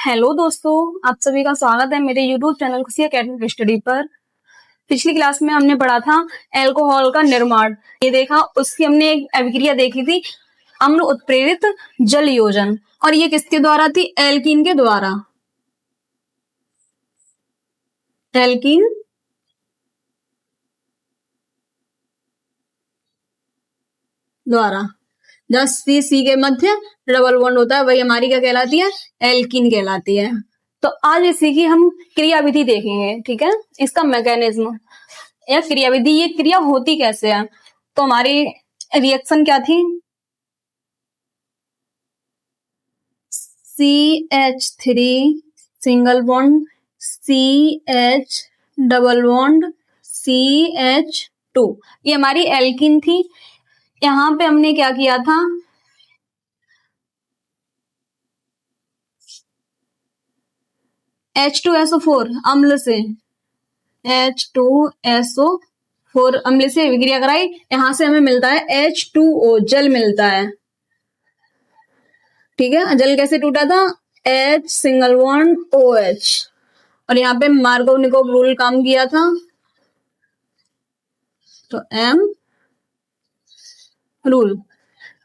Hello दोस्तों, आप सभी का स्वागत है मेरे YouTube चैनल खुशी एकेडमिक स्टडी पर। पिछली क्लास में हमने पढ़ा था अल्कोहल का निर्माण, ये देखा, उसकी हमने एक अभिक्रिया देखी थी, अम्ल उत्प्रेरित जल योजन, और ये किसके द्वारा थी? एल्कीन के द्वारा। एल्कीन द्वारा, जहाँ सी के मध्य डबल बॉन्ड होता है वही हमारी क्या कहलाती है? एल्कीन कहलाती है। तो आज इसी की हम क्रियाविधि देखेंगे, ठीक है, इसका मैकेनिज्म या क्रियाविधि, ये क्रिया होती कैसे है। तो हमारी रिएक्शन क्या थी? CH3 single bond CH double bond CH2, ये हमारी एल्कीन थी। यहां पे हमने क्या किया था? H2SO4 अम्ल से, H2SO4 अम्ल से विक्रिया कराई, यहां से हमें मिलता है H2O, जल मिलता है। ठीक है, जल कैसे टूटा था? H सिंगल बॉन्ड OH, और यहाँ पे मार्कोव-निकोव रूल काम किया था, तो M रूल।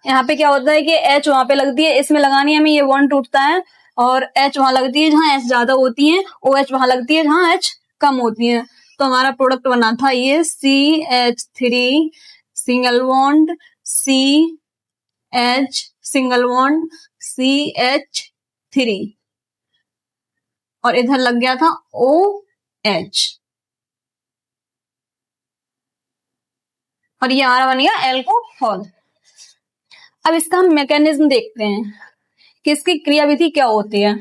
यहाँ पे क्या होता है कि H वहां पे लगती है, इसमें लगानी है हमें, ये बॉन्ड टूटता है, और H वहां लगती है जहां H ज्यादा होती है, OH वहां लगती है जहां H कम होती है। तो हमारा प्रोडक्ट बना था ये CH3 single bond CH single bond CH3, और इधर लग गया था OH, और ये हमारा बन गया एल्कोहल। अब इसका हम मैकेनिज्म देखते हैं कि इसकी क्रियाविधि क्या होती है।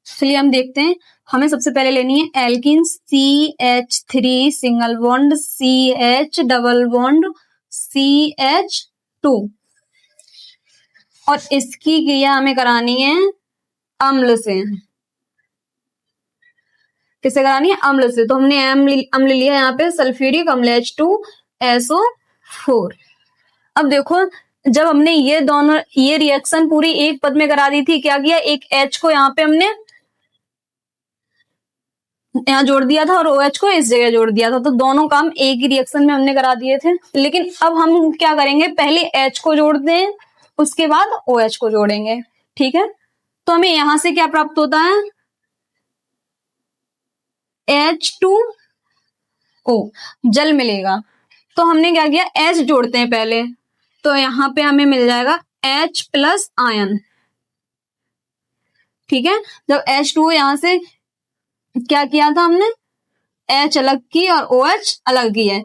चलिए हम देखते हैं। हमें सबसे पहले लेनी है alkene CH3 single bond CH double bond CH2, और इसकी क्रिया हमें करानी है अम्ल से। किससे करानी है? अम्ल से। तो हमने अम्ल लिया यहाँ पे सल्फ्यूरिक अम्ल H2SO4। अब देखो, जब हमने ये रिएक्शन पूरी एक पद में करा दी थी, क्या किया? एक H को यहाँ पे हमने यहाँ जोड़ दिया था और OH को इस जगह जोड़ दिया था, तो दोनों काम एक ही रिएक्शन में हमने करा दिए थे। लेकिन अब हम क्या करेंगे? पहले H को जोड़ते हैं, उसके बाद OH को जोड़ेंगे। ठीक है, तो हमें यहां से क्या प्राप्त होता है? H2O, जल मिलेगा। तो हमने क्या किया? H जोड़ते हैं पहले, तो यहां पे हमें मिल जाएगा H प्लस आयन। ठीक है, जब H2O यहां से क्या किया था हमने? H अलग की और OH अलग की है।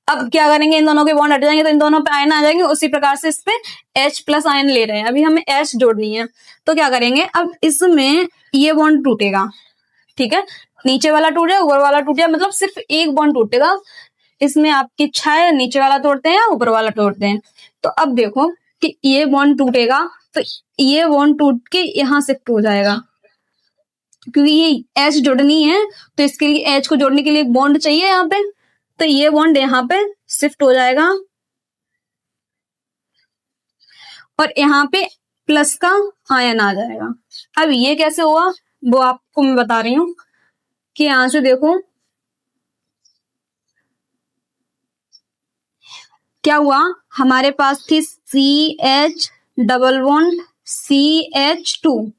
अब क्या करेंगे? इन दोनों के बॉन्ड हट जाएंगे तो इन दोनों पे आयन आ जाएंगे। उसी प्रकार से इस पे H प्लस आयन ले रहे हैं, अभी हमें H जोड़नी है। तो क्या करेंगे? अब इसमें ये बॉन्ड टूटेगा, ठीक है, नीचे वाला टूट जाए, ऊपर वाला टूट जाए, मतलब सिर्फ एक बॉन्ड टूटेगा। इसमें आपकी इच्छा है नीचे वाला तोड़ते हैं या ऊपर वाला तोड़ते हैं। तो अब देखो कि ये बॉन्ड टूटेगा, तो ये बॉन्ड टूट के यहां शिफ्ट हो जाएगा, क्योंकि ये H जोड़नी है, तो इसके लिए H को जोड़ने के लिए एक बॉन्ड चाहिए यहाँ पे, तो ये बॉन्ड यहाँ पे शिफ्ट हो जाएगा, और यहाँ पे प्लस का आयन आ जाएगा। अब ये कैसे हुआ वो आपको मैं बता रही हूं कि यहां से देखो क्या हुआ। हमारे पास थी CH डबल बॉन्ड CH2।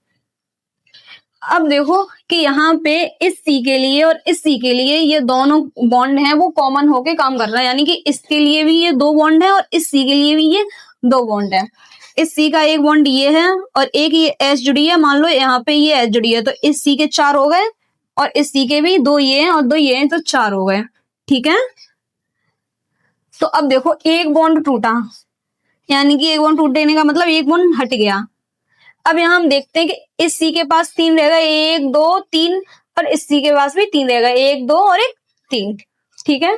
अब देखो कि यहाँ पे इस C के लिए और इस C के लिए ये दोनों बॉन्ड हैं वो कॉमन होके काम कर रहा है, यानी कि इसके लिए भी ये दो बॉन्ड है और इस C के लिए भी ये दो बॉन्ड है। इस C का एक बॉन्ड ये है और एक ये H जुड़ी है, मान लो यहाँ पे ये H जुड़ी है, तो इस C के 4 हो गए, और इस C के भी 2 ये हैं और 2 ये हैं, तो 4 हो गए। ठीक है, तो अब देखो एक बॉन्ड टूटा, यानी कि एक बॉन्ड टूटने का मतलब एक बॉन्ड हट गया। अब यहाँ हम देखते हैं कि इस C के पास 3 रहेगा, 1 2 3, और इस C के पास भी 3 रहेगा, 1 2 और 1 3। ठीक है,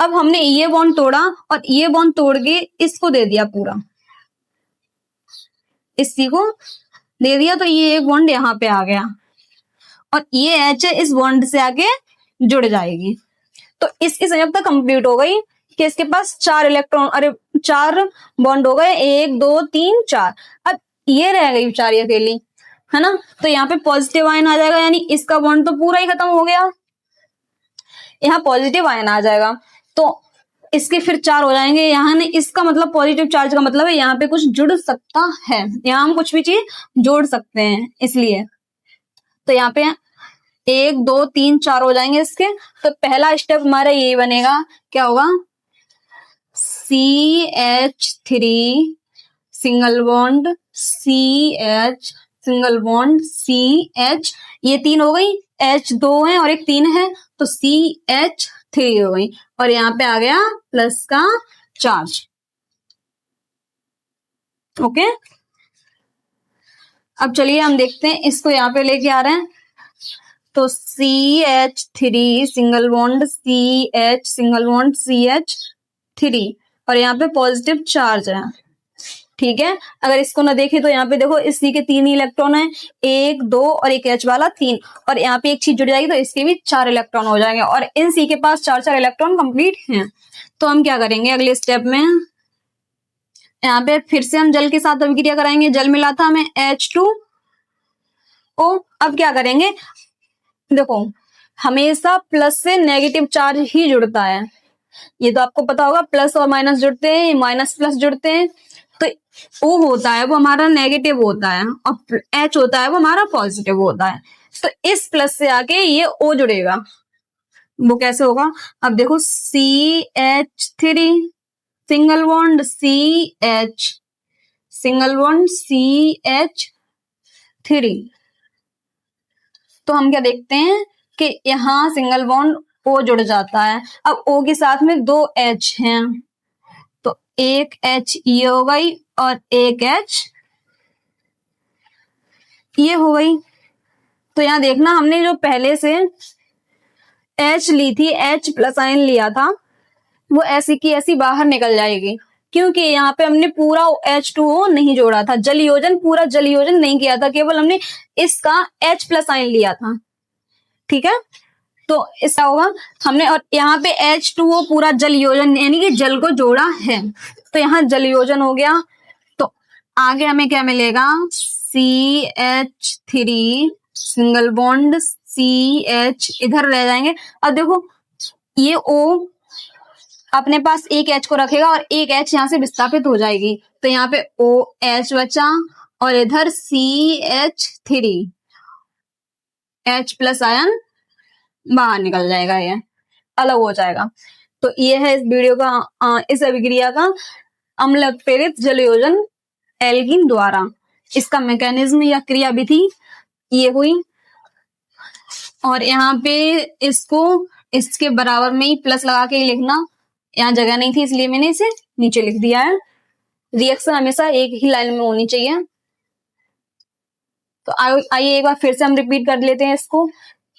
अब हमने ये बॉन्ड तोड़ा और ये बॉन्ड तोड़ के इसको दे दिया पूरा, इस C को दे दिया, तो ये एक बॉन्ड यहाँ पे आ गया, और ये H इस बॉन्ड से आके जुड़ जाएगी। तो इसकी संयुक्ता कंप्लीट हो गई कि इसके पास 4 इलेक्ट्रॉन, अरे 4 बॉन्ड हो गए, 1 2 3 4। अब ये रह गई बेचारी अकेली, है ना। तो यहाँ पे पॉजिटिव आयन आ जाएगा, यानी इसका बॉन्ड तो पूरा ही खत्म हो गया, यहाँ पॉजिटिव आयन आ जाएगा। तो इसके फिर 4 हो जाएंगे यहाँ ने, इसका मतलब पॉजिटिव चार्ज का मतलब है यहाँ पे कुछ जुड़ सकता है, यहाँ हम कुछ भी चीज जोड़ सकते हैं इसलिए। तो यहाँ पे 1 2 3 4 हो जाएंगे इसके। तो पहला स्टेप हमारा यही बनेगा, क्या होगा, CH3 single bond CH single bond CH, ये 3 हो गई, H 2 है और एक 3 है, तो CH3 हो गई, और यहाँ पे आ गया प्लस का चार्ज। ओके, अब चलिए हम देखते हैं इसको यहाँ पे लेके आ रहे हैं। तो CH3 single bond CH single bond CH3, और यहाँ पे पॉजिटिव चार्ज है, ठीक है। अगर इसको ना देखे तो यहाँ पे देखो इस C के 3 ही इलेक्ट्रॉन है, 1 2 और एक H वाला 3, और यहाँ पे एक चीज जुड़ जाएगी तो इसके भी 4 इलेक्ट्रॉन हो जाएंगे, और इन C के पास 4 इलेक्ट्रॉन कंप्लीट हैं। तो हम क्या करेंगे अगले स्टेप में, यहाँ पे फिर से हम जल के साथ अभिक्रिया कराएंगे, जल मिला था हमें H2O। अब क्या करेंगे, देखो हमेशा प्लस से नेगेटिव चार्ज ही जुड़ता है, ये तो आपको पता होगा, प्लस और माइनस जुड़ते हैं, माइनस प्लस जुड़ते हैं, तो O होता है वो हमारा नेगेटिव होता है, और H होता है वो हमारा पॉजिटिव होता है। तो इस प्लस से आके ये O जुड़ेगा, वो कैसे होगा, अब देखो CH3 single bond CH single bond CH3, तो हम क्या देखते हैं कि यहाँ सिंगल बॉन्ड O जुड़ जाता है। अब O के साथ में 2 H हैं, तो एक H ये हो गई और एक H ये हो गई। तो यहाँ देखना हमने जो पहले से H ली थी, H प्लस आयन लिया था, वो ऐसी की ऐसी बाहर निकल जाएगी, क्योंकि यहाँ पे हमने पूरा H2O नहीं जोड़ा था, जल योजन पूरा जल योजन नहीं किया था, केवल हमने इसका H प्लस आयन लिया था, ठीक है। तो इसका होगा हमने, और यहाँ पे H2O पूरा जल योजन यानी कि जल को जोड़ा है, तो यहाँ जल योजन हो गया। तो आगे हमें क्या मिलेगा, CH3 सिंगल बॉन्ड CH इधर रह जाएंगे। अब देखो ये O अपने पास एक H को रखेगा और एक H यहाँ से विस्थापित हो जाएगी, तो यहाँ पे OH बचा और इधर CH3 H प्लस आयन बाहर निकल जाएगा, ये अलग हो जाएगा। तो ये है इस वीडियो का इस अभिक्रिया का अम्ल प्रेरित जल योजन एल्कीन द्वारा, इसका मैकेनिज्म या क्रिया विधि ये हुई। और यहाँ पे इसको इसके बराबर में ही प्लस लगा के लिखना, यहाँ जगह नहीं थी इसलिए मैंने इसे नीचे लिख दिया है। रिएक्शन हमेशा एक ही लाइन में होनी चाहिए। तो आइए एक बार फिर से हम रिपीट कर लेते हैं इसको।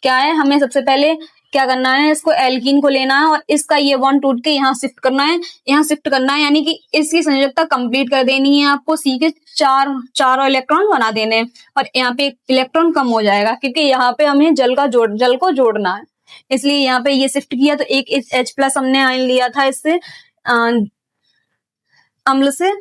क्या है, हमें सबसे पहले क्या करना है, इसको एल्कीन को लेना है और इसका ये बॉन्ड टूट के यहाँ शिफ्ट करना है, यहाँ शिफ्ट करना है, यानी कि इसकी संयोजकता कंप्लीट कर देनी है आपको। C के 4 इलेक्ट्रॉन बना देने हैं और यहाँ पे एक इलेक्ट्रॉन कम हो जाएगा, क्योंकि यहाँ पे हमें जल को जोड़ना है, इसलिए यहाँ पे ये शिफ्ट किया। तो एक H प्लस हमने आयन लिया था इससे अम्ल से,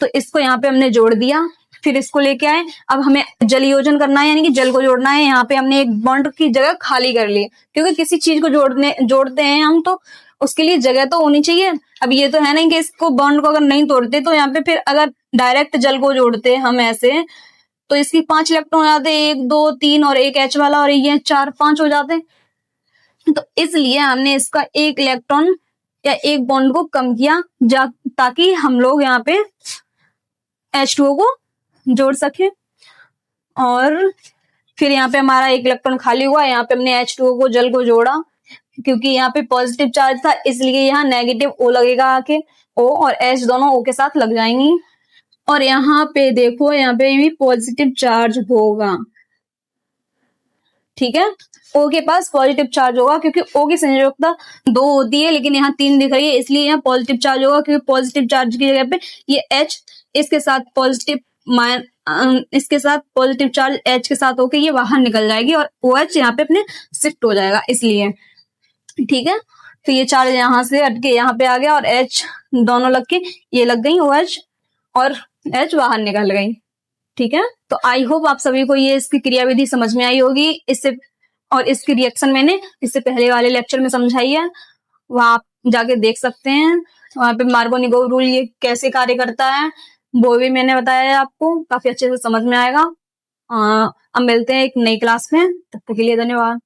तो इसको यहाँ पे हमने जोड़ दिया, फिर इसको लेके आए। अब हमें जल योजन करना है, यानी कि जल को जोड़ना है। यहाँ पे हमने एक बॉन्ड की जगह खाली कर ली, क्योंकि किसी चीज को जोड़ते हैं हम तो उसके लिए जगह तो होनी चाहिए। अब ये तो है नहीं कि इसको बॉन्ड को अगर नहीं तोड़ते तो यहाँ पे फिर अगर डायरेक्ट जल को जोड़ते हम ऐसे, तो इसकी 5 इलेक्ट्रॉन हो जाते, 1 2 3 और एक H वाला, और ये 4 5 हो जाते। तो इसलिए हमने इसका एक इलेक्ट्रॉन या एक बॉन्ड को कम किया, ताकि हम लोग यहाँ पे H2O को जोड़ सके। और फिर यहाँ पे हमारा एक इलेक्ट्रॉन खाली हुआ, यहाँ पे हमने H2O को जल को जोड़ा, क्योंकि यहाँ पे पॉजिटिव चार्ज था इसलिए यहाँ नेगेटिव O लगेगा आके, O और H दोनों O के साथ लग जाएंगी। और यहाँ पे देखो, यहाँ पे भी पॉजिटिव चार्ज होगा, ठीक है। O के पास पॉजिटिव चार्ज होगा, क्योंकि O की संयोजकता 2 होती है, लेकिन यहाँ 3 दिख रही है, इसलिए यहाँ पॉजिटिव चार्ज होगा, क्योंकि पॉजिटिव चार्ज की जगह पे ये H इसके साथ पॉजिटिव चार्ज H के साथ होके ये बाहर निकल जाएगी और OH यहाँ पे अपने शिफ्ट हो जाएगा, इसलिए, ठीक है। तो ये चार्ज यहाँ से हट के यहाँ पे आ गया और H दोनों लग के ये लग गई OH और H बाहर निकल गई, ठीक है, तो आई होप आप सभी को ये इसकी क्रियाविधि समझ में आई होगी। इससे और इसकी रिएक्शन मैंने इससे पहले वाले लेक्चर में समझाई है, वहां आप जाके देख सकते हैं। वहां पे मार्कोनी-गोव रूल ये कैसे कार्य करता है वो भी मैंने बताया है आपको, काफी अच्छे से समझ में आएगा। अब मिलते हैं एक नई क्लास में, तब तक के लिए धन्यवाद।